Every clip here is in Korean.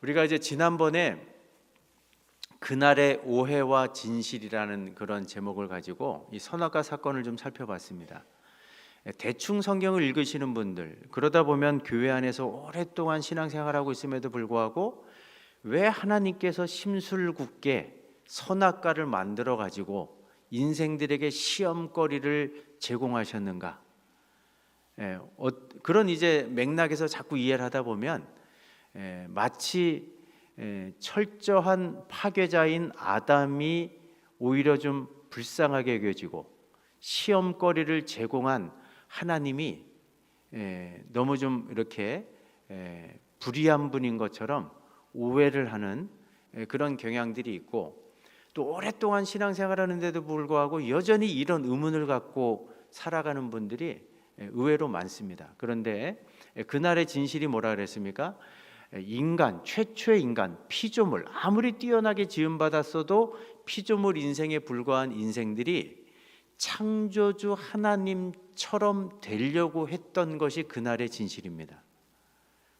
우리가 이제 지난번에 그날의 오해와 진실이라는 그런 제목을 가지고 이 선악과 사건을 좀 살펴봤습니다. 대충 성경을 읽으시는 분들, 그러다 보면 교회 안에서 오랫동안 신앙생활하고 있음에도 불구하고 왜 하나님께서 심술궂게 선악과를 만들어 가지고 인생들에게 시험거리를 제공하셨는가? 그런 이제 맥락에서 자꾸 이해를 하다 보면 마치 철저한 파괴자인 아담이 오히려 좀 불쌍하게 여겨지고 시험거리를 제공한 하나님이 너무 좀 이렇게 불의한 분인 것처럼 오해를 하는 그런 경향들이 있고, 또 오랫동안 신앙생활하는데도 불구하고 여전히 이런 의문을 갖고 살아가는 분들이 의외로 많습니다. 그런데 그날의 진실이 뭐라 그랬습니까? 인간, 최초의 인간, 피조물, 아무리 뛰어나게 지음받았어도 피조물 인생에 불과한 인생들이 창조주 하나님처럼 되려고 했던 것이 그날의 진실입니다.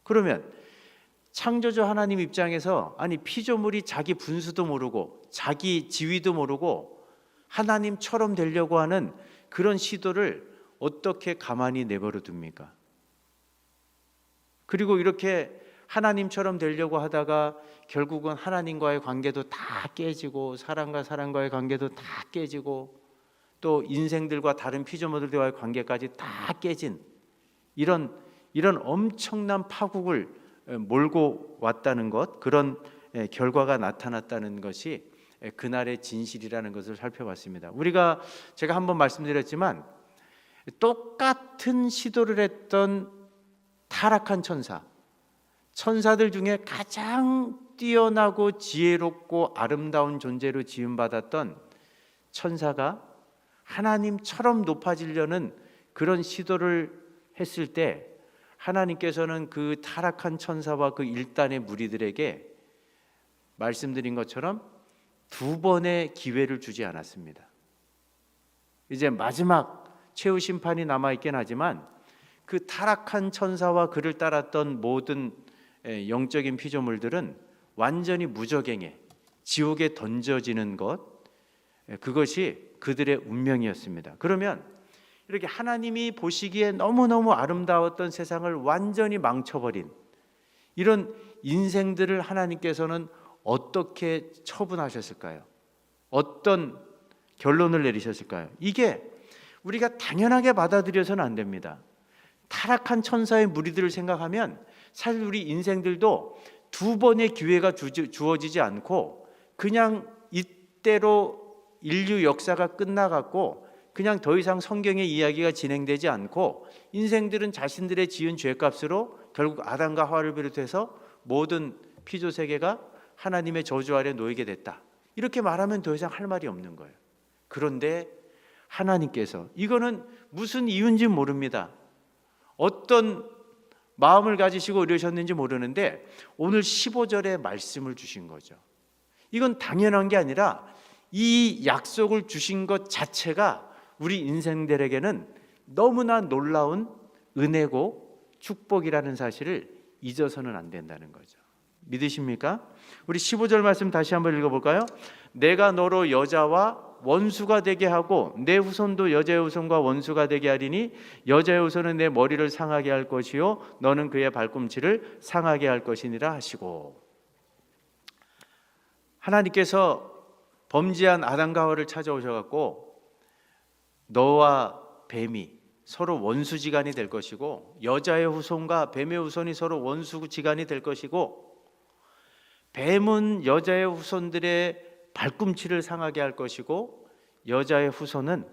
그러면 창조주 하나님 입장에서 아니 피조물이 자기 분수도 모르고 자기 지위도 모르고 하나님처럼 되려고 하는 그런 시도를 어떻게 가만히 내버려 둡니까? 그리고 이렇게 하나님처럼 되려고 하다가 결국은 하나님과의 관계도 다 깨지고 사람과 사람과의 관계도 다 깨지고 또 인생들과 다른 피조물들과의 관계까지 다 깨진 이런 엄청난 파국을 몰고 왔다는 것, 그런 결과가 나타났다는 것이 그날의 진실이라는 것을 살펴봤습니다. 제가 한번 말씀드렸지만 똑같은 시도를 했던 타락한 천사들 중에 가장 뛰어나고 지혜롭고 아름다운 존재로 지음받았던 천사가 하나님처럼 높아지려는 그런 시도를 했을 때 하나님께서는 그 타락한 천사와 그 일단의 무리들에게 말씀드린 것처럼 두 번의 기회를 주지 않았습니다. 이제 마지막 최후 심판이 남아있긴 하지만 그 타락한 천사와 그를 따랐던 모든 영적인 피조물들은 완전히 무적행에 지옥에 던져지는 것, 그것이 그들의 운명이었습니다. 그러면 이렇게 하나님이 보시기에 너무너무 아름다웠던 세상을 완전히 망쳐버린 이런 인생들을 하나님께서는 어떻게 처분하셨을까요? 어떤 결론을 내리셨을까요? 이게 우리가 당연하게 받아들여서는 안 됩니다. 타락한 천사의 무리들을 생각하면 사실 우리 인생들도 두 번의 기회가 주어지지 않고 그냥 이때로 인류 역사가 끝나갔고 그냥 더 이상 성경의 이야기가 진행되지 않고 인생들은 자신들의 지은 죄값으로 결국 아담과 하와를 비롯해서 모든 피조 세계가 하나님의 저주 아래 놓이게 됐다. 이렇게 말하면 더 이상 할 말이 없는 거예요. 그런데 하나님께서 이거는 무슨 이유인지 모릅니다. 어떤 마음을 가지시고 이러셨는지 모르는데 오늘 15절에 말씀을 주신 거죠. 이건 당연한 게 아니라 이 약속을 주신 것 자체가 우리 인생들에게는 너무나 놀라운 은혜고 축복이라는 사실을 잊어서는 안 된다는 거죠. 믿으십니까? 우리 15절 말씀 다시 한번 읽어볼까요? 내가 너로 여자와 원수가 되게 하고 내 후손도 여자의 후손과 원수가 되게 하리니 여자의 후손은 내 머리를 상하게 할 것이요 너는 그의 발꿈치를 상하게 할 것이니라 하시고, 하나님께서 범죄한 아담과 하와를 찾아오셔갖고 너와 뱀이 서로 원수지간이 될 것이고 여자의 후손과 뱀의 후손이 서로 원수지간이 될 것이고 뱀은 여자의 후손들의 발꿈치를 상하게 할 것이고 여자의 후손은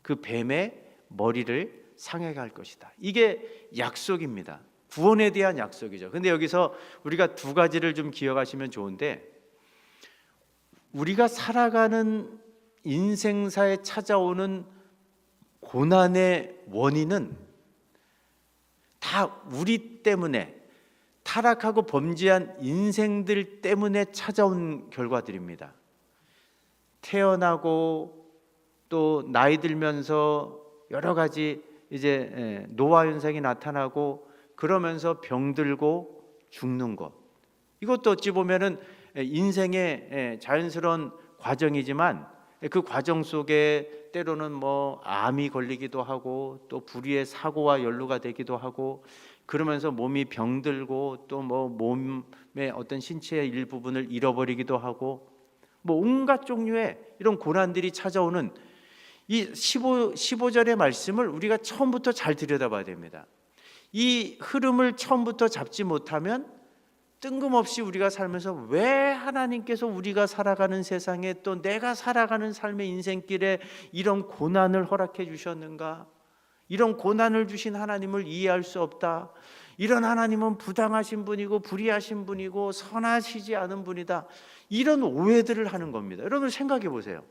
그 뱀의 머리를 상하게 할 것이다. 이게 약속입니다. 구원에 대한 약속이죠. 근데 여기서 우리가 두 가지를 좀 기억하시면 좋은데, 우리가 살아가는 인생사에 찾아오는 고난의 원인은 다 우리 때문에 타락하고 범죄한 인생들 때문에 찾아온 결과들입니다. 태어나고 또 나이 들면서 여러 가지 이제 노화 현상이 나타나고 그러면서 병들고 죽는 것, 이것도 어찌 보면은 인생의 자연스러운 과정이지만 그 과정 속에 때로는 뭐 암이 걸리기도 하고 또 불의의 사고와 연루가 되기도 하고 그러면서 몸이 병들고 또 뭐 몸의 어떤 신체의 일부분을 잃어버리기도 하고 뭐 온갖 종류의 이런 고난들이 찾아오는 이 15절의 말씀을 우리가 처음부터 잘 들여다봐야 됩니다. 이 흐름을 처음부터 잡지 못하면 뜬금없이 우리가 살면서 왜 하나님께서 우리가 살아가는 세상에 또 내가 살아가는 삶의 인생길에 이런 고난을 허락해 주셨는가? 이런 고난을 주신 하나님을 이해할 수 없다. 이런 하나님은 부당하신 분이고 불의하신 분이고 선하시지 않은 분이다. 이런 오해들을 하는 겁니다. 여러분 생각해 보세요.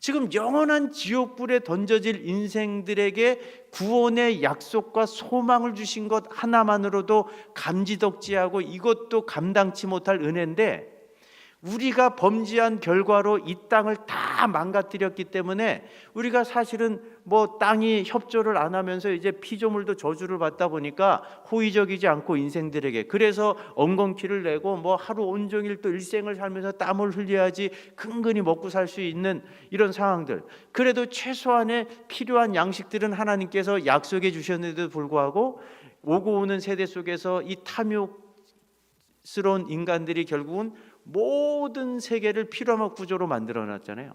지금 영원한 지옥불에 던져질 인생들에게 구원의 약속과 소망을 주신 것 하나만으로도 감지덕지하고 이것도 감당치 못할 은혜인데 우리가 범죄한 결과로 이 땅을 다 망가뜨렸기 때문에 우리가 사실은 뭐 땅이 협조를 안 하면서 이제 피조물도 저주를 받다 보니까 호의적이지 않고 인생들에게 그래서 엉겅퀴를 내고 뭐 하루 온종일 또 일생을 살면서 땀을 흘려야지 근근히 먹고 살 수 있는 이런 상황들. 그래도 최소한의 필요한 양식들은 하나님께서 약속해 주셨는데도 불구하고 오고 오는 세대 속에서 이 탐욕스러운 인간들이 결국은 모든 세계를 피라미드 구조로 만들어 놨잖아요.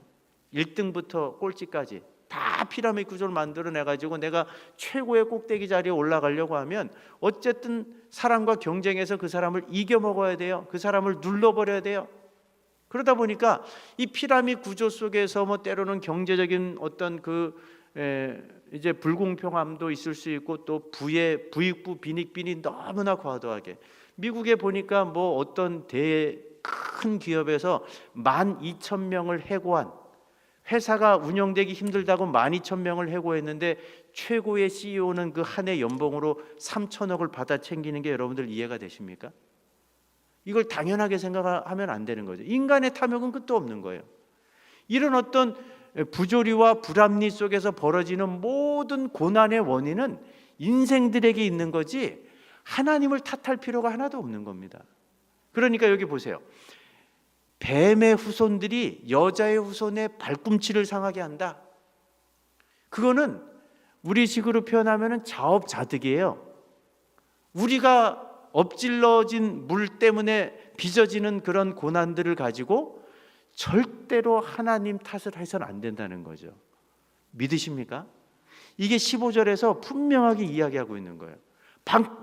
1등부터 꼴찌까지 다 피라미드 구조를 만들어내 가지고 내가 최고의 꼭대기 자리에 올라가려고 하면 어쨌든 사람과 경쟁해서 그 사람을 이겨 먹어야 돼요. 그 사람을 눌러버려야 돼요. 그러다 보니까 이 피라미드 구조 속에서 뭐 때로는 경제적인 어떤 이제 불공평함도 있을 수 있고 또 부익부 빈익빈이 너무나 과도하게 미국에 보니까 뭐 어떤 큰 기업에서 12,000명을 해고한 회사가 운영되기 힘들다고 12,000명을 해고했는데 최고의 CEO는 그 한 해 연봉으로 3천억을 받아 챙기는 게 여러분들 이해가 되십니까? 이걸 당연하게 생각하면 안 되는 거죠. 인간의 탐욕은 끝도 없는 거예요. 이런 어떤 부조리와 불합리 속에서 벌어지는 모든 고난의 원인은 인생들에게 있는 거지 하나님을 탓할 필요가 하나도 없는 겁니다. 그러니까 여기 보세요. 뱀의 후손들이 여자의 후손의 발꿈치를 상하게 한다. 그거는 우리식으로 표현하면 자업자득이에요. 우리가 엎질러진 물 때문에 빚어지는 그런 고난들을 가지고 절대로 하나님 탓을 해서는 안 된다는 거죠. 믿으십니까? 이게 15절에서 분명하게 이야기하고 있는 거예요.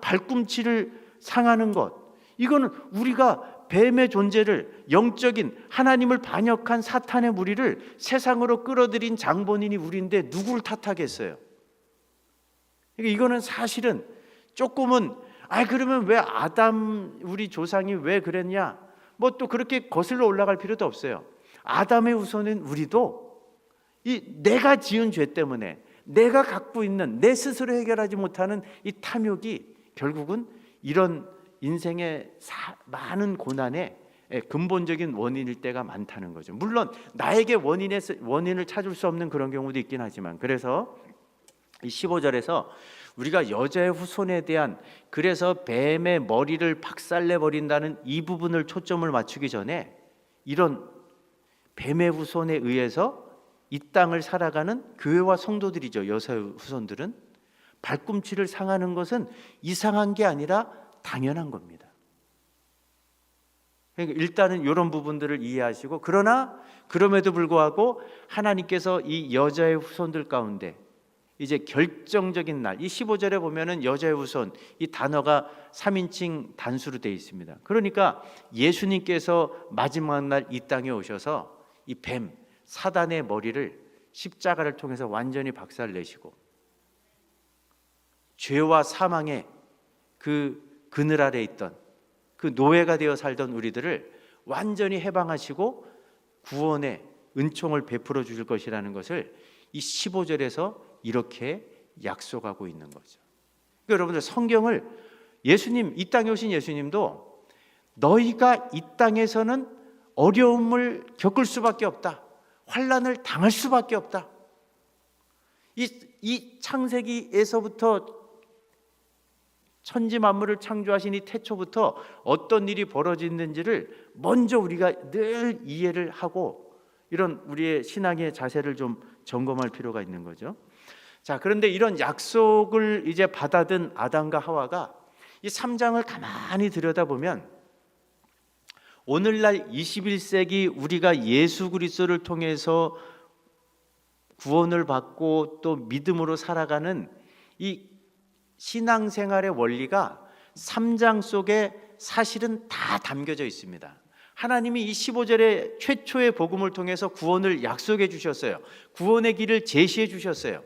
발꿈치를 상하는 것, 이거는 우리가 뱀의 존재를 영적인 하나님을 반역한 사탄의 무리를 세상으로 끌어들인 장본인이 우리인데 누구를 탓하겠어요? 그러니까 이거는 사실은 조금은 그러면 왜 아담 우리 조상이 왜 그랬냐? 뭐 또 그렇게 거슬러 올라갈 필요도 없어요. 아담의 후손인 우리도 이 내가 지은 죄 때문에 내가 갖고 있는 내 스스로 해결하지 못하는 이 탐욕이 결국은 이런 인생의 많은 고난의 근본적인 원인일 때가 많다는 거죠. 물론 나에게 원인을 찾을 수 없는 그런 경우도 있긴 하지만 그래서 이 15절에서 우리가 여자의 후손에 대한 그래서 뱀의 머리를 박살내버린다는 이 부분을 초점을 맞추기 전에 이런 뱀의 후손에 의해서 이 땅을 살아가는 교회와 성도들이죠. 여자의 후손들은 발꿈치를 상하는 것은 이상한 게 아니라 당연한 겁니다. 그러니까 일단은 이런 부분들을 이해하시고 그러나 그럼에도 불구하고 하나님께서 이 여자의 후손들 가운데 이제 결정적인 날, 이 15절에 보면은 여자의 후손 이 단어가 3인칭 단수로 되어 있습니다. 그러니까 예수님께서 마지막 날 이 땅에 오셔서 이 뱀 사단의 머리를 십자가를 통해서 완전히 박살내시고 죄와 사망의 그 그늘 아래 있던 그 노예가 되어 살던 우리들을 완전히 해방하시고 구원의 은총을 베풀어 주실 것이라는 것을 이 15절에서 이렇게 약속하고 있는 거죠. 그러니까 여러분들 성경을 예수님 이 땅에 오신 예수님도 너희가 이 땅에서는 어려움을 겪을 수밖에 없다. 환난을 당할 수밖에 없다. 이 창세기에서부터 천지 만물을 창조하신 이 태초부터 어떤 일이 벌어지는지를 먼저 우리가 늘 이해를 하고 이런 우리의 신앙의 자세를 좀 점검할 필요가 있는 거죠. 자, 그런데 이런 약속을 이제 받아든 아담과 하와가 이 3장을 가만히 들여다보면 오늘날 21세기 우리가 예수 그리스도를 통해서 구원을 받고 또 믿음으로 살아가는 이 신앙생활의 원리가 3장 속에 사실은 다 담겨져 있습니다. 하나님이 이 15절의 최초의 복음을 통해서 구원을 약속해 주셨어요. 구원의 길을 제시해 주셨어요.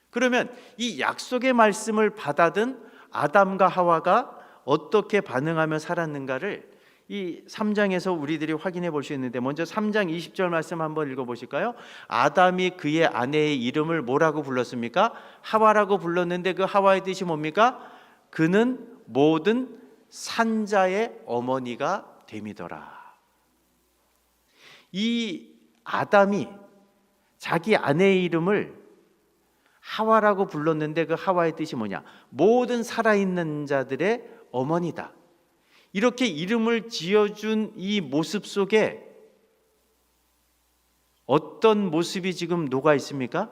그러면 이 약속의 말씀을 받아든 아담과 하와가 어떻게 반응하며 살았는가를 이 3장에서 우리들이 확인해 볼 수 있는데, 먼저 3장 20절 말씀 한번 읽어보실까요? 아담이 그의 아내의 이름을 뭐라고 불렀습니까? 하와라고 불렀는데 그 하와의 뜻이 뭡니까? 그는 모든 산자의 어머니가 됨이더라. 이 아담이 자기 아내의 이름을 하와라고 불렀는데 그 하와의 뜻이 뭐냐? 모든 살아있는 자들의 어머니다. 이렇게 이름을 지어준 이 모습 속에 어떤 모습이 지금 녹아 있습니까?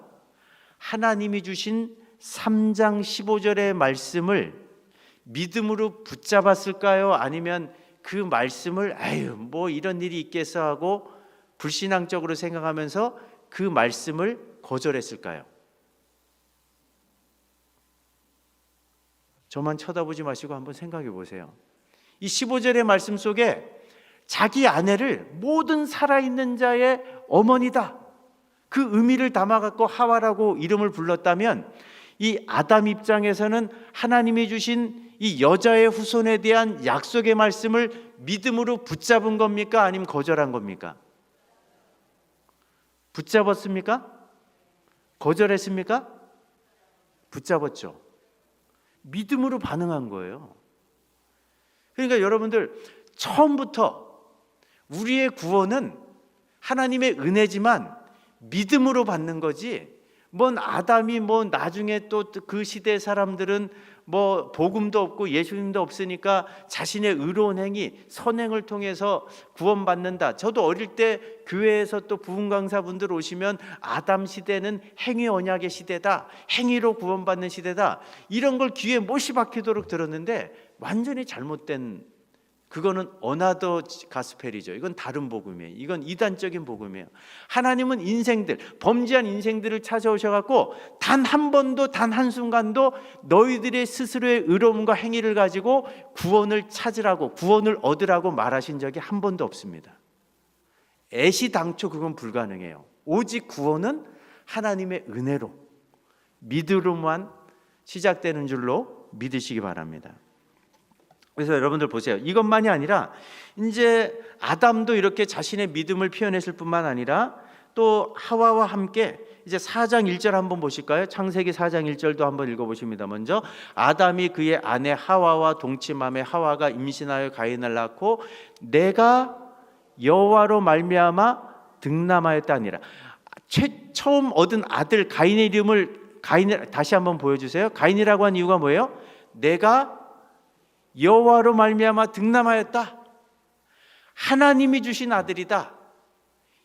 하나님이 주신 3장 15절의 말씀을 믿음으로 붙잡았을까요? 아니면 그 말씀을 뭐 이런 일이 있겠어 하고 불신앙적으로 생각하면서 그 말씀을 거절했을까요? 저만 쳐다보지 마시고 한번 생각해 보세요. 이 15절의 말씀 속에 자기 아내를 모든 살아있는 자의 어머니다, 그 의미를 담아갖고 하와라고 이름을 불렀다면, 이 아담 입장에서는 하나님이 주신 이 여자의 후손에 대한 약속의 말씀을 믿음으로 붙잡은 겁니까? 아니면 거절한 겁니까? 붙잡았습니까? 거절했습니까? 붙잡았죠. 믿음으로 반응한 거예요. 그러니까 여러분들, 처음부터 우리의 구원은 하나님의 은혜지만 믿음으로 받는 거지, 뭔 아담이 나중에 또 그 시대 사람들은 복음도 없고 예수님도 없으니까 자신의 의로운 행위, 선행을 통해서 구원받는다. 저도 어릴 때 교회에서 또 부흥 강사분들 오시면 아담 시대는 행위 언약의 시대다, 행위로 구원받는 시대다, 이런 걸 귀에 못이 박히도록 들었는데 완전히 잘못된, 그거는 어나더 가스펠이죠. 이건 다른 복음이에요. 이건 이단적인 복음이에요. 하나님은 인생들, 범죄한 인생들을 찾아오셔갖고 단 한 번도, 단 한순간도 너희들의 스스로의 의로움과 행위를 가지고 구원을 찾으라고, 구원을 얻으라고 말하신 적이 한 번도 없습니다. 애시당초 그건 불가능해요. 오직 구원은 하나님의 은혜로, 믿음으로만 시작되는 줄로 믿으시기 바랍니다. 그래서 여러분들 보세요. 이것만이 아니라 이제 아담도 이렇게 자신의 믿음을 표현했을 뿐만 아니라 또 하와와 함께 이제 4장 1절 한번 보실까요? 창세기 4장 1절도 한번 읽어보십니다. 먼저 아담이 그의 아내 하와와 동침하며 하와가 임신하여 가인을 낳고 내가 여호와로 말미암아 등남하였다 하니라. 처음 얻은 아들 가인의 이름을 다시 한번 보여주세요. 가인이라고 한 이유가 뭐예요? 내가 여호와로 말미암아 등남하였다. 하나님이 주신 아들이다.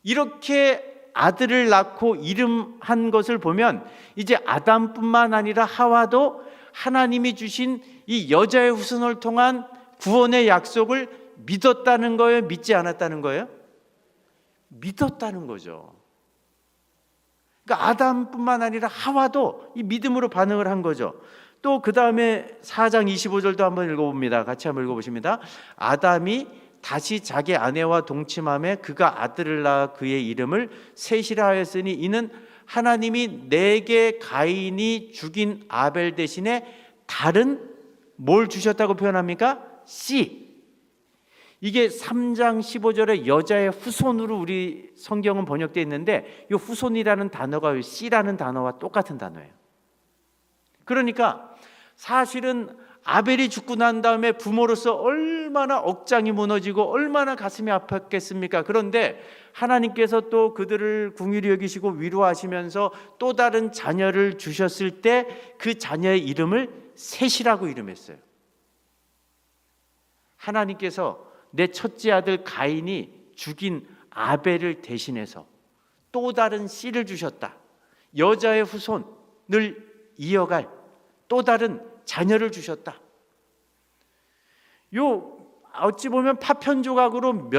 이렇게 아들을 낳고 이름한 것을 보면 이제 아담뿐만 아니라 하와도 하나님이 주신 이 여자의 후손을 통한 구원의 약속을 믿었다는 거예요? 믿지 않았다는 거예요? 믿었다는 거죠. 그러니까 아담뿐만 아니라 하와도 이 믿음으로 반응을 한 거죠. 또 그 다음에 4장 25절도 한번 읽어봅니다. 같이 한번 읽어보십니다. 아담이 다시 자기 아내와 동침하며 그가 아들을 낳아 그의 이름을 셋이라 하였으니 이는 하나님이 내게 가인이 죽인 아벨 대신에 다른 뭘 주셨다고 표현합니까? 씨. 이게 3장 15절에 여자의 후손으로 우리 성경은 번역되어 있는데 이 후손이라는 단어가 씨라는 단어와 똑같은 단어예요. 그러니까 사실은 아벨이 죽고 난 다음에 부모로서 얼마나 억장이 무너지고 얼마나 가슴이 아팠겠습니까? 그런데 하나님께서 또 그들을 긍휼히 여기시고 위로하시면서 또 다른 자녀를 주셨을 때 그 자녀의 이름을 셋이라고 이름했어요. 하나님께서 내 첫째 아들 가인이 죽인 아벨을 대신해서 또 다른 씨를 주셨다. 여자의 후손을 이어갈 또 다른 자녀를 주셨다. 요 어찌 보면 파편 조각으로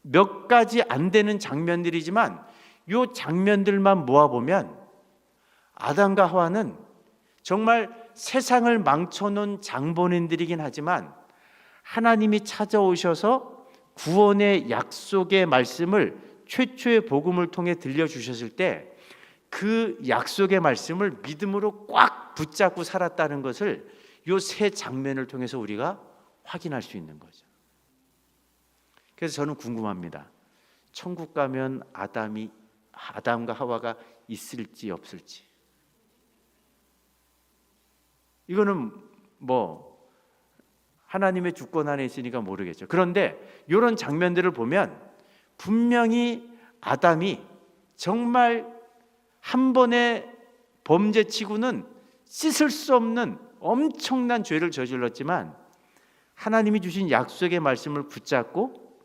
몇 가지 안 되는 장면들이지만 요 장면들만 모아보면 아담과 하와는 정말 세상을 망쳐놓은 장본인들이긴 하지만 하나님이 찾아오셔서 구원의 약속의 말씀을 최초의 복음을 통해 들려주셨을 때 그 약속의 말씀을 믿음으로 꽉 붙잡고 살았다는 것을 이 세 장면을 통해서 우리가 확인할 수 있는 거죠. 그래서 저는 궁금합니다. 천국 가면 아담과 하와가 있을지 없을지. 이거는 뭐 하나님의 주권 안에 있으니까 모르겠죠. 그런데 이런 장면들을 보면 분명히 아담이 정말 한 번의 범죄치고는 씻을 수 없는 엄청난 죄를 저질렀지만 하나님이 주신 약속의 말씀을 붙잡고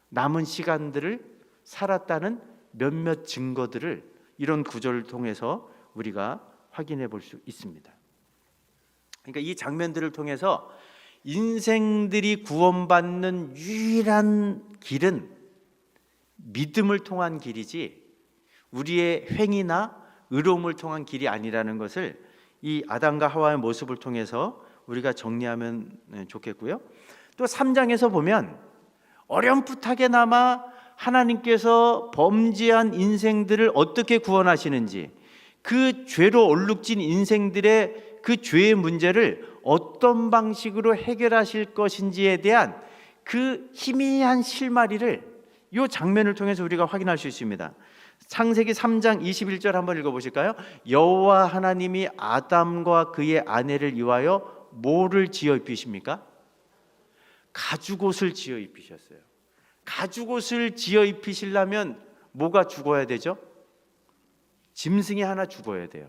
남은 시간들을 살았다는 몇몇 증거들을 이런 구절을 통해서 우리가 확인해 볼 수 있습니다. 그러니까 이 장면들을 통해서 인생들이 구원받는 유일한 길은 믿음을 통한 길이지 우리의 행위나 의로움을 통한 길이 아니라는 것을 이 아담과 하와의 모습을 통해서 우리가 정리하면 좋겠고요. 또 3장에서 보면 어렴풋하게나마 하나님께서 범죄한 인생들을 어떻게 구원하시는지, 그 죄로 얼룩진 인생들의 그 죄의 문제를 어떤 방식으로 해결하실 것인지에 대한 그 희미한 실마리를 이 장면을 통해서 우리가 확인할 수 있습니다. 창세기 3장 21절 한번 읽어보실까요? 여호와 하나님이 아담과 그의 아내를 위하여 뭐를 지어 입히십니까? 가죽옷을 지어 입히셨어요. 가죽옷을 지어 입히시려면 뭐가 죽어야 되죠? 짐승이 하나 죽어야 돼요.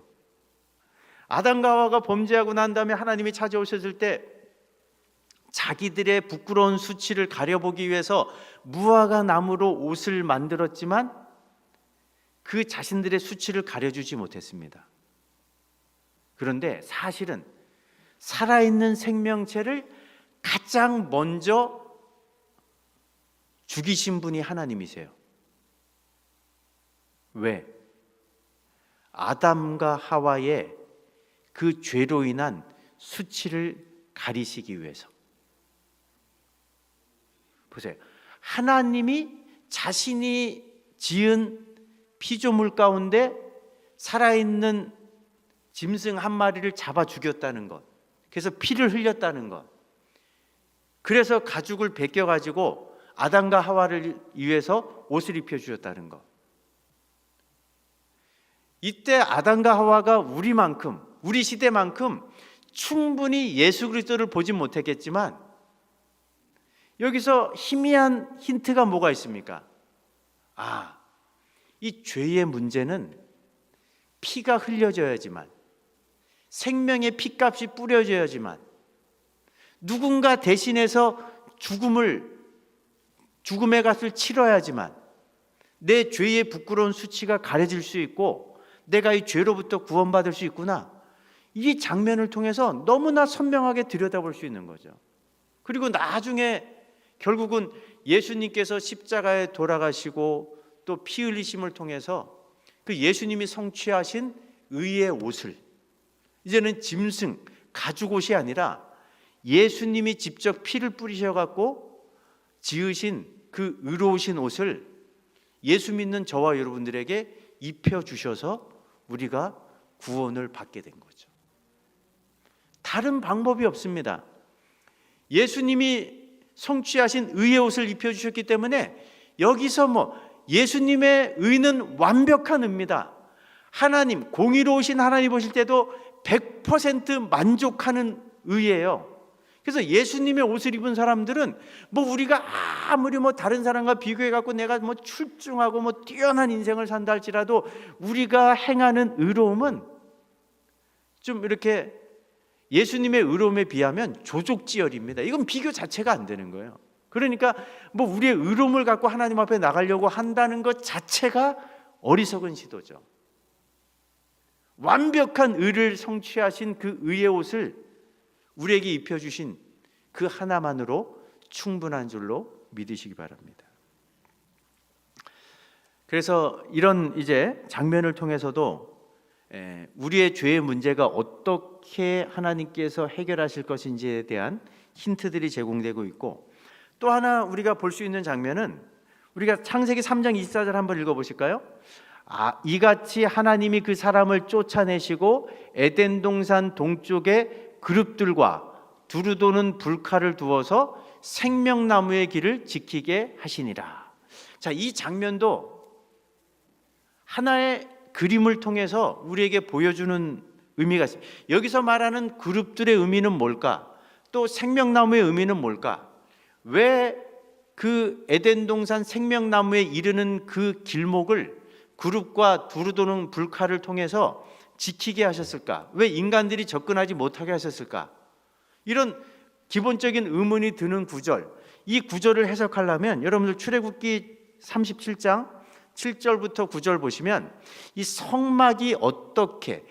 아담과 하와가 범죄하고 난 다음에 하나님이 찾아오셨을 때 자기들의 부끄러운 수치를 가려보기 위해서 무화과 나무로 옷을 만들었지만 그 자신들의 수치를 가려주지 못했습니다. 그런데 사실은 살아있는 생명체를 가장 먼저 죽이신 분이 하나님이세요. 왜? 아담과 하와의 그 죄로 인한 수치를 가리시기 위해서. 보세요. 하나님이 자신이 지은 피조물 가운데 살아있는 짐승 한 마리를 잡아 죽였다는 것, 그래서 피를 흘렸다는 것, 그래서 가죽을 벗겨가지고 아담과 하와를 위해서 옷을 입혀주셨다는 것. 이때 아담과 하와가 우리 시대만큼 충분히 예수 그리스도를 보지 못했겠지만 여기서 희미한 힌트가 뭐가 있습니까? 이 죄의 문제는 피가 흘려져야지만, 생명의 피값이 뿌려져야지만, 누군가 대신해서 죽음의 값을 치러야지만 내 죄의 부끄러운 수치가 가려질 수 있고 내가 이 죄로부터 구원받을 수 있구나. 이 장면을 통해서 너무나 선명하게 들여다볼 수 있는 거죠. 그리고 나중에 결국은 예수님께서 십자가에 돌아가시고 또 피 흘리심을 통해서 그 예수님이 성취하신 의의 옷을, 이제는 짐승, 가죽옷이 아니라 예수님이 직접 피를 뿌리셔갖고 지으신 그 의로우신 옷을 예수 믿는 저와 여러분들에게 입혀주셔서 우리가 구원을 받게 된 거죠. 다른 방법이 없습니다. 예수님이 성취하신 의의 옷을 입혀주셨기 때문에 여기서 예수님의 의는 완벽한 의입니다. 하나님, 공의로우신 하나님 보실 때도 100% 만족하는 의예요. 그래서 예수님의 옷을 입은 사람들은 뭐 우리가 아무리 뭐 다른 사람과 비교해 갖고 내가 뭐 출중하고 뭐 뛰어난 인생을 산다 할지라도 우리가 행하는 의로움은 좀 이렇게 예수님의 의로움에 비하면 조족지열입니다. 이건 비교 자체가 안 되는 거예요. 그러니까 뭐 우리의 의로움을 갖고 하나님 앞에 나가려고 한다는 것 자체가 어리석은 시도죠. 완벽한 의를 성취하신 그 의의 옷을 우리에게 입혀주신 그 하나만으로 충분한 줄로 믿으시기 바랍니다. 그래서 이런 이제 장면을 통해서도 우리의 죄의 문제가 어떻게 하나님께서 해결하실 것인지에 대한 힌트들이 제공되고 있고, 또 하나 우리가 볼 수 있는 장면은 우리가 창세기 3장 24절 한번 읽어보실까요? 이같이 하나님이 그 사람을 쫓아내시고 에덴 동산 동쪽에 그룹들과 두루 도는 불칼을 두어서 생명나무의 길을 지키게 하시니라. 자, 이 장면도 하나의 그림을 통해서 우리에게 보여주는 의미가 있습니다. 여기서 말하는 그룹들의 의미는 뭘까? 또 생명나무의 의미는 뭘까? 왜 그 에덴 동산 생명나무에 이르는 그 길목을 그룹과 두루 도는 불칼을 통해서 지키게 하셨을까? 왜 인간들이 접근하지 못하게 하셨을까? 이런 기본적인 의문이 드는 구절, 이 구절을 해석하려면 여러분들 출애굽기 37장 7절부터 9절 보시면 이 성막이 어떻게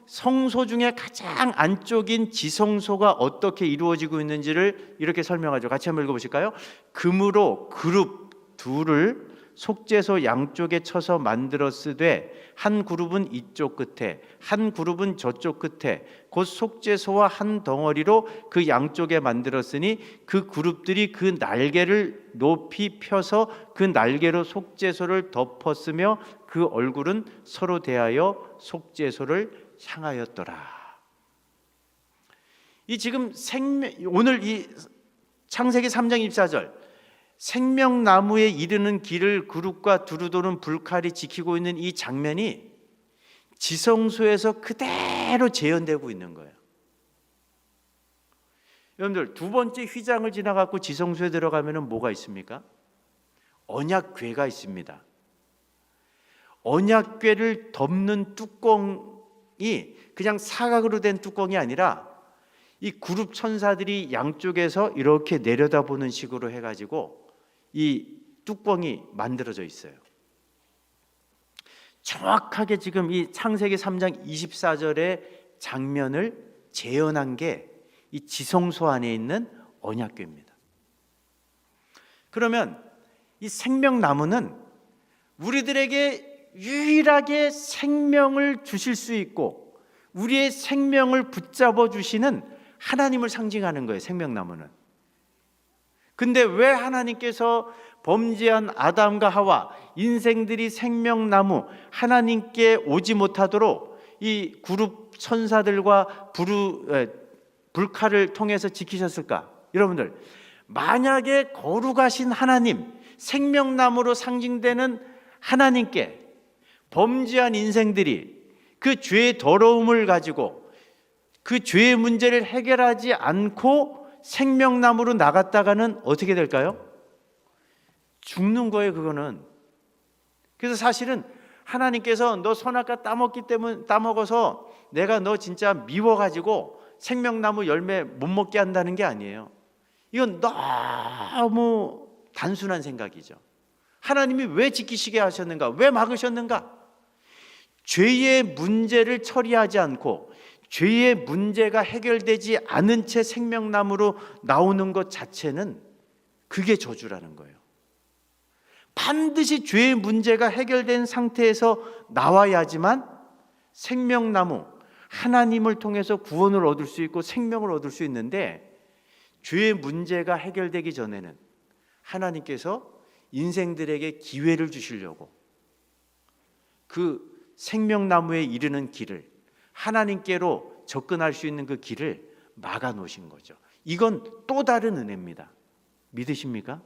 성소 중에 가장 안쪽인 지성소가 어떻게 이루어지고 있는지를 이렇게 설명하죠. 같이 한번 읽어보실까요? 금으로 그룹 둘을 속죄소 양쪽에 쳐서 만들었으되 한 그룹은 이쪽 끝에 한 그룹은 저쪽 끝에 곧 속죄소와 한 덩어리로 그 양쪽에 만들었으니 그 그룹들이 그 날개를 높이 펴서 그 날개로 속죄소를 덮었으며 그 얼굴은 서로 대하여 속죄소를 향하였더라. 이 지금 오늘 이 창세기 3장 24절 생명나무에 이르는 길을 그룹과 두루 도는 불칼이 지키고 있는 이 장면이 지성소에서 그대로 재현되고 있는 거예요. 여러분들, 두 번째 휘장을 지나가고 지성소에 들어가면 뭐가 있습니까? 언약궤가 있습니다. 언약궤를 덮는 뚜껑이 그냥 사각으로 된 뚜껑이 아니라 이 그룹 천사들이 양쪽에서 이렇게 내려다보는 식으로 해가지고 이 뚜껑이 만들어져 있어요. 정확하게 지금 이 창세기 3장 24절의 장면을 재현한 게 이 지성소 안에 있는 언약궤입니다. 그러면 이 생명나무는 우리들에게 유일하게 생명을 주실 수 있고 우리의 생명을 붙잡아 주시는 하나님을 상징하는 거예요. 생명나무는. 근데 왜 하나님께서 범죄한 아담과 하와 인생들이 생명나무 하나님께 오지 못하도록 이 그룹 천사들과 불칼을 통해서 지키셨을까? 여러분들, 만약에 거룩하신 하나님, 생명나무로 상징되는 하나님께 범죄한 인생들이 그 죄의 더러움을 가지고 그 죄의 문제를 해결하지 않고 생명나무로 나갔다가는 어떻게 될까요? 죽는 거예요, 그거는. 그래서 사실은 하나님께서 너 선악과 따먹어서 내가 너 진짜 미워가지고 생명나무 열매 못 먹게 한다는 게 아니에요. 이건 너무 단순한 생각이죠. 하나님이 왜 지키시게 하셨는가? 왜 막으셨는가? 죄의 문제를 처리하지 않고 죄의 문제가 해결되지 않은 채 생명나무로 나오는 것 자체는 그게 저주라는 거예요. 반드시 죄의 문제가 해결된 상태에서 나와야지만 생명나무, 하나님을 통해서 구원을 얻을 수 있고 생명을 얻을 수 있는데 죄의 문제가 해결되기 전에는 하나님께서 인생들에게 기회를 주시려고 그 생명나무에 이르는 길을, 하나님께로 접근할 수 있는 그 길을 막아 놓으신 거죠. 이건 또 다른 은혜입니다. 믿으십니까?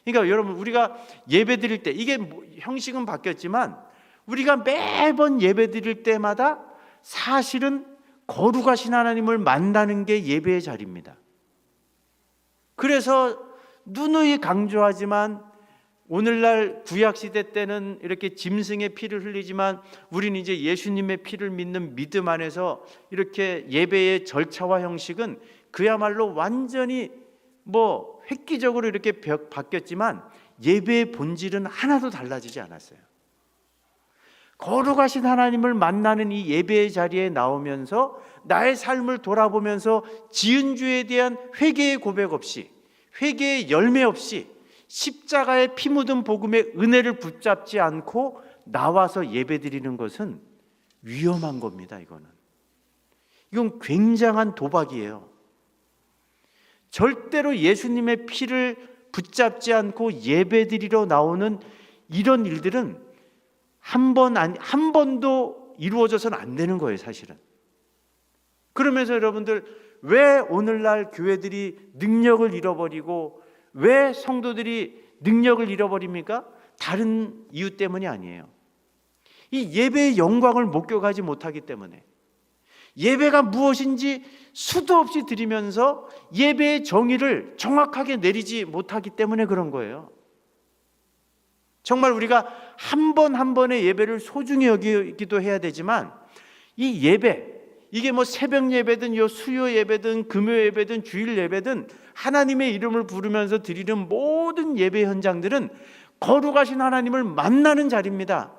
그러니까 여러분, 우리가 예배 드릴 때, 이게 형식은 바뀌었지만 우리가 매번 예배 드릴 때마다 사실은 거룩하신 하나님을 만나는 게 예배의 자리입니다. 그래서 누누이 강조하지만 오늘날 구약시대 때는 이렇게 짐승의 피를 흘리지만 우리는 이제 예수님의 피를 믿는 믿음 안에서 이렇게 예배의 절차와 형식은 그야말로 완전히 획기적으로 이렇게 바뀌었지만 예배의 본질은 하나도 달라지지 않았어요. 거룩하신 하나님을 만나는 이 예배의 자리에 나오면서 나의 삶을 돌아보면서 지은 죄에 대한 회개의 고백 없이, 회개의 열매 없이 십자가의 피 묻은 복음의 은혜를 붙잡지 않고 나와서 예배드리는 것은 위험한 겁니다. 이건 굉장한 도박이에요. 절대로 예수님의 피를 붙잡지 않고 예배드리러 나오는 이런 일들은 한 번도 이루어져서는 안 되는 거예요, 사실은. 그러면서 여러분들, 왜 오늘날 교회들이 능력을 잃어버리고 왜 성도들이 능력을 잃어버립니까? 다른 이유 때문이 아니에요. 이 예배의 영광을 목격하지 못하기 때문에, 예배가 무엇인지 수도 없이 드리면서 예배의 정의를 정확하게 내리지 못하기 때문에 그런 거예요. 정말 우리가 한 번 한 번의 예배를 소중히 여기기도 해야 되지만, 이 예배, 이게 새벽 예배든 수요 예배든 금요 예배든 주일 예배든 하나님의 이름을 부르면서 드리는 모든 예배 현장들은 거룩하신 하나님을 만나는 자리입니다.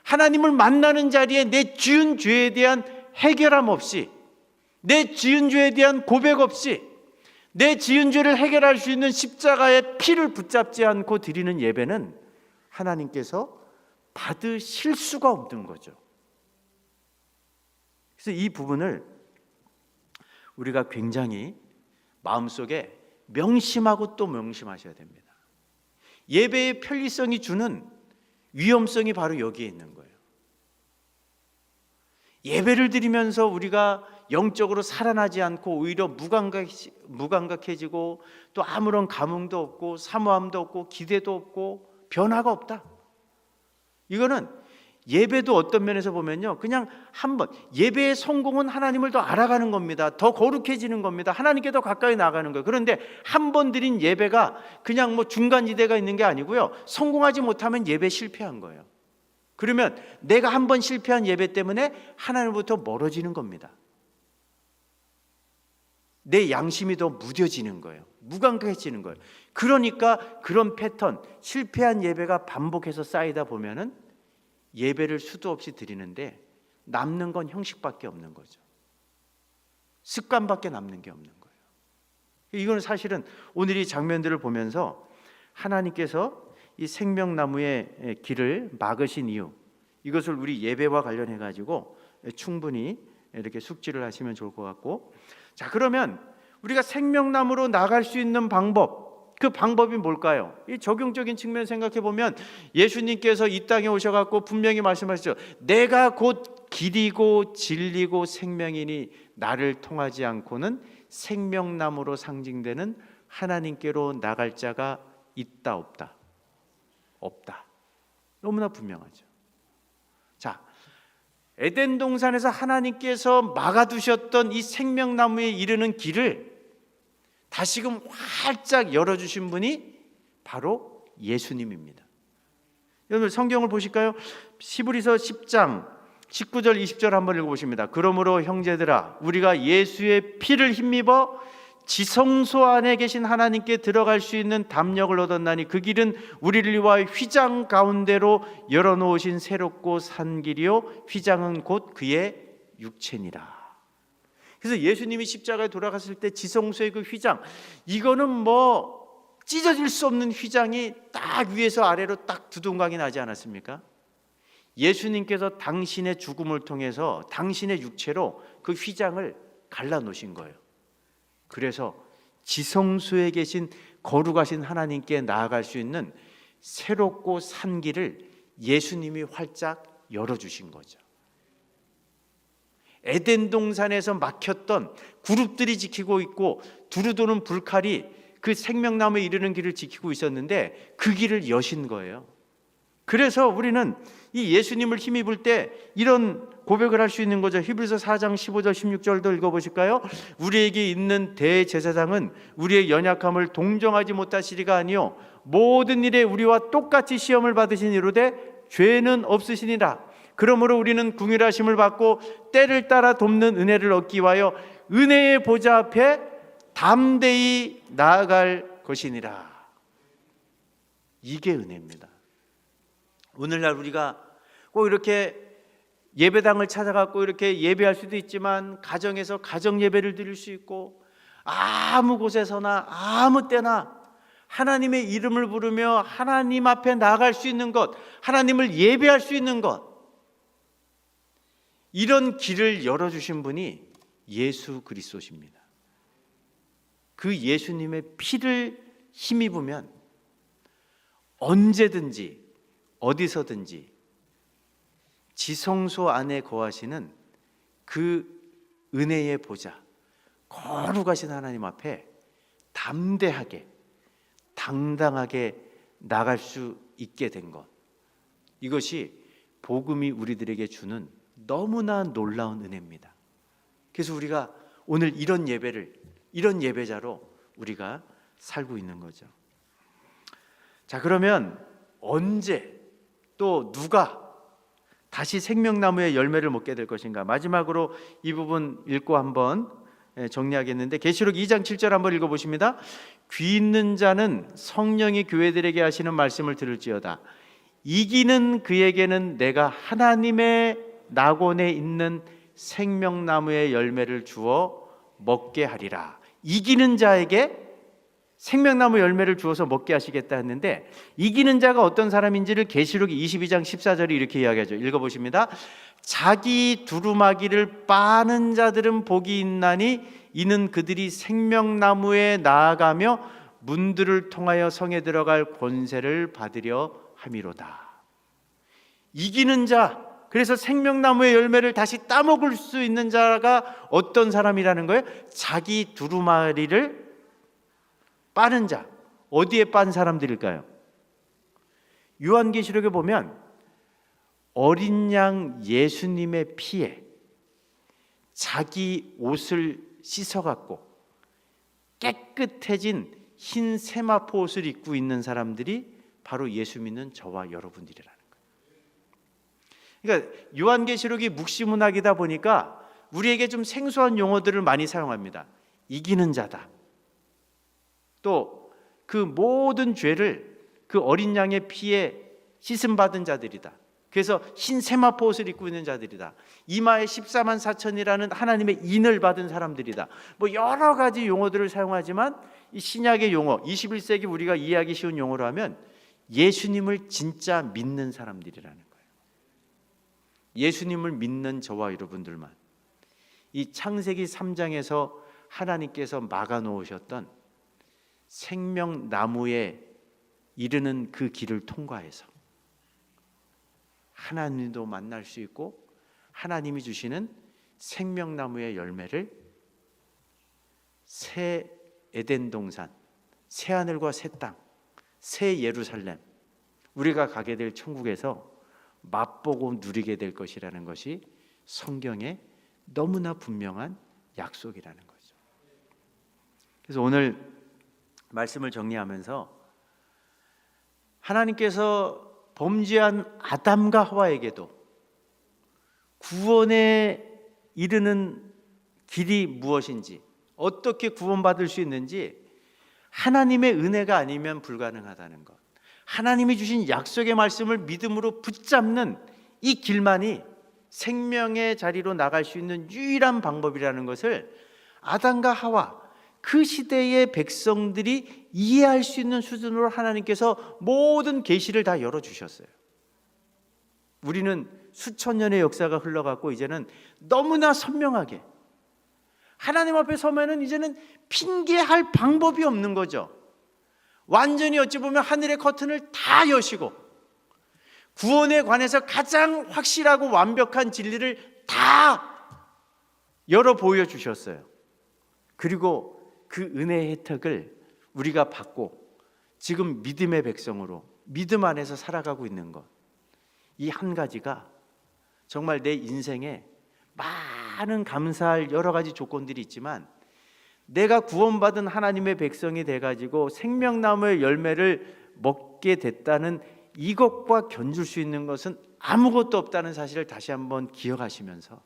하나님을 만나는 자리에 내 지은 죄에 대한 해결함 없이, 내 지은 죄에 대한 고백 없이, 내 지은 죄를 해결할 수 있는 십자가의 피를 붙잡지 않고 드리는 예배는 하나님께서 받으실 수가 없는 거죠. 그래서 이 부분을 우리가 굉장히 마음속에 명심하고 또 명심하셔야 됩니다. 예배의 편리성이 주는 위험성이 바로 여기에 있는 거예요. 예배를 드리면서 우리가 영적으로 살아나지 않고 오히려 무감각해지고 또 아무런 감흥도 없고 사모함도 없고 기대도 없고 변화가 없다. 이거는 예배도 어떤 면에서 보면요, 그냥 한번 예배의 성공은 하나님을 더 알아가는 겁니다. 더 거룩해지는 겁니다. 하나님께 더 가까이 나가는 거예요. 그런데 한 번 드린 예배가 그냥 중간지대가 있는 게 아니고요, 성공하지 못하면 예배 실패한 거예요. 그러면 내가 한 번 실패한 예배 때문에 하나님부터 멀어지는 겁니다. 내 양심이 더 무뎌지는 거예요. 무감각해지는 거예요. 그러니까 그런 패턴, 실패한 예배가 반복해서 쌓이다 보면은 예배를 수도 없이 드리는데 남는 건 형식밖에 없는 거죠. 습관밖에 남는 게 없는 거예요. 이거는 사실은 오늘 이 장면들을 보면서 하나님께서 이 생명나무의 길을 막으신 이유, 이것을 우리 예배와 관련해 가지고 충분히 이렇게 숙지를 하시면 좋을 것 같고, 자, 그러면 우리가 생명나무로 나갈 수 있는 방법, 그 방법이 뭘까요? 이 적용적인 측면 생각해 보면 예수님께서 이 땅에 오셔갖고 분명히 말씀하시죠. 내가 곧 길이고 진리고 생명이니 나를 통하지 않고는 생명나무로 상징되는 하나님께로 나갈 자가 있다 없다? 없다. 너무나 분명하죠. 자, 에덴 동산에서 하나님께서 막아두셨던 이 생명나무에 이르는 길을 다시금 활짝 열어주신 분이 바로 예수님입니다. 여러분 성경을 보실까요? 히브리서 10장 19절 20절 한번 읽어보십니다. 그러므로 형제들아, 우리가 예수의 피를 힘입어 지성소 안에 계신 하나님께 들어갈 수 있는 담력을 얻었나니 그 길은 우리를 위하여 휘장 가운데로 열어놓으신 새롭고 산 길이요 휘장은 곧 그의 육체니라. 그래서 예수님이 십자가에 돌아갔을 때 지성소의 그 휘장, 이거는 찢어질 수 없는 휘장이 딱 위에서 아래로 딱 두동강이 나지 않았습니까? 예수님께서 당신의 죽음을 통해서 당신의 육체로 그 휘장을 갈라놓으신 거예요. 그래서 지성소에 계신 거룩하신 하나님께 나아갈 수 있는 새롭고 산 길을 예수님이 활짝 열어주신 거죠. 에덴 동산에서 막혔던 그룹들이 지키고 있고 두루도는 불칼이 그 생명나무에 이르는 길을 지키고 있었는데 그 길을 여신 거예요. 그래서 우리는 이 예수님을 힘입을 때 이런 고백을 할 수 있는 거죠. 히브리서 4장 15절 16절도 읽어보실까요? 우리에게 있는 대제사장은 우리의 연약함을 동정하지 못하시리가 아니요 모든 일에 우리와 똑같이 시험을 받으신 이로되 죄는 없으시니라. 그러므로 우리는 긍휼하심을 받고 때를 따라 돕는 은혜를 얻기 위하여 은혜의 보좌 앞에 담대히 나아갈 것이니라. 이게 은혜입니다. 오늘날 우리가 꼭 이렇게 예배당을 찾아가고 이렇게 예배할 수도 있지만 가정에서 가정 예배를 드릴 수 있고 아무 곳에서나 아무 때나 하나님의 이름을 부르며 하나님 앞에 나아갈 수 있는 것, 하나님을 예배할 수 있는 것, 이런 길을 열어주신 분이 예수 그리스도십니다. 그 예수님의 피를 힘입으면 언제든지 어디서든지 지성소 안에 거하시는 그 은혜의 보좌, 거룩하신 하나님 앞에 담대하게 당당하게 나갈 수 있게 된 것, 이것이 복음이 우리들에게 주는 너무나 놀라운 은혜입니다. 그래서 우리가 오늘 이런 예배를, 이런 예배자로 우리가 살고 있는 거죠. 자, 그러면 언제 또 누가 다시 생명나무의 열매를 먹게 될 것인가? 마지막으로 이 부분 읽고 한번 정리하겠는데, 계시록 2장 7절 한번 읽어보십니다. 귀 있는 자는 성령이 교회들에게 하시는 말씀을 들을지어다. 이기는 그에게는 내가 하나님의 낙원에 있는 생명나무의 열매를 주어 먹게 하리라. 이기는 자에게 생명나무 열매를 주어서 먹게 하시겠다 했는데, 이기는 자가 어떤 사람인지를 계시록 22장 14절이 이렇게 이야기하죠. 읽어보십니다. 자기 두루마기를 빠는 자들은 복이 있나니 이는 그들이 생명나무에 나아가며 문들을 통하여 성에 들어갈 권세를 받으려 함이로다. 이기는 자, 그래서 생명나무의 열매를 다시 따먹을 수 있는 자가 어떤 사람이라는 거예요? 자기 두루마리를 빠는 자. 어디에 빤 사람들일까요? 요한계시록에 보면 어린 양 예수님의 피에 자기 옷을 씻어갖고 깨끗해진 흰 세마포 옷을 입고 있는 사람들이 바로 예수 믿는 저와 여러분들이라는 거예요. 그러니까 요한계시록이 묵시문학이다 보니까 우리에게 좀 생소한 용어들을 많이 사용합니다. 이기는 자다. 또 그 모든 죄를 그 어린 양의 피에 씻음 받은 자들이다. 그래서 흰 세마포 옷을 입고 있는 자들이다. 이마에 14만 4천이라는 하나님의 인을 받은 사람들이다. 뭐 여러 가지 용어들을 사용하지만 이 신약의 용어, 21세기 우리가 이해하기 쉬운 용어로 하면 예수님을 진짜 믿는 사람들이라는 거예요. 예수님을 믿는 저와 여러분들만, 이 창세기 3장에서 하나님께서 막아 놓으셨던 생명나무에 이르는 그 길을 통과해서 하나님도 만날 수 있고 하나님이 주시는 생명나무의 열매를 새 에덴 동산, 새 하늘과 새 땅, 새 예루살렘, 우리가 가게 될 천국에서 맛보고 누리게 될 것이라는 것이 성경에 너무나 분명한 약속이라는 거죠. 그래서 오늘 말씀을 정리하면서 하나님께서 범죄한 아담과 하와에게도 구원에 이르는 길이 무엇인지, 어떻게 구원받을 수 있는지 하나님의 은혜가 아니면 불가능하다는 것, 하나님이 주신 약속의 말씀을 믿음으로 붙잡는 이 길만이 생명의 자리로 나갈 수 있는 유일한 방법이라는 것을 아담과 하와, 그 시대의 백성들이 이해할 수 있는 수준으로 하나님께서 모든 계시를 다 열어주셨어요. 우리는 수천 년의 역사가 흘러갔고 이제는 너무나 선명하게 하나님 앞에 서면은 이제는 핑계할 방법이 없는 거죠. 완전히 어찌 보면 하늘의 커튼을 다 여시고 구원에 관해서 가장 확실하고 완벽한 진리를 다 열어 보여주셨어요. 그리고 그 은혜의 혜택을 우리가 받고 지금 믿음의 백성으로 믿음 안에서 살아가고 있는 것, 이 한 가지가 정말 내 인생에 많은 감사할 여러 가지 조건들이 있지만 내가 구원받은 하나님의 백성이 돼가지고 생명나무의 열매를 먹게 됐다는 이것과 견줄 수 있는 것은 아무것도 없다는 사실을 다시 한번 기억하시면서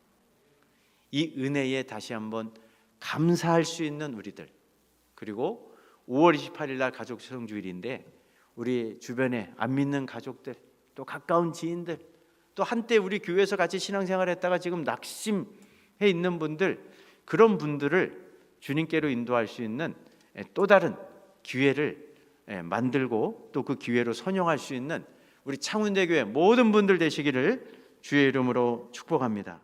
이 은혜에 다시 한번 감사할 수 있는 우리들, 그리고 5월 28일 날 가족 성주일인데 우리 주변에 안 믿는 가족들, 또 가까운 지인들, 또 한때 우리 교회에서 같이 신앙생활 했다가 지금 낙심해 있는 분들, 그런 분들을 주님께로 인도할 수 있는 또 다른 기회를 만들고 또 그 기회로 선용할 수 있는 우리 창운대교회 모든 분들 되시기를 주의 이름으로 축복합니다.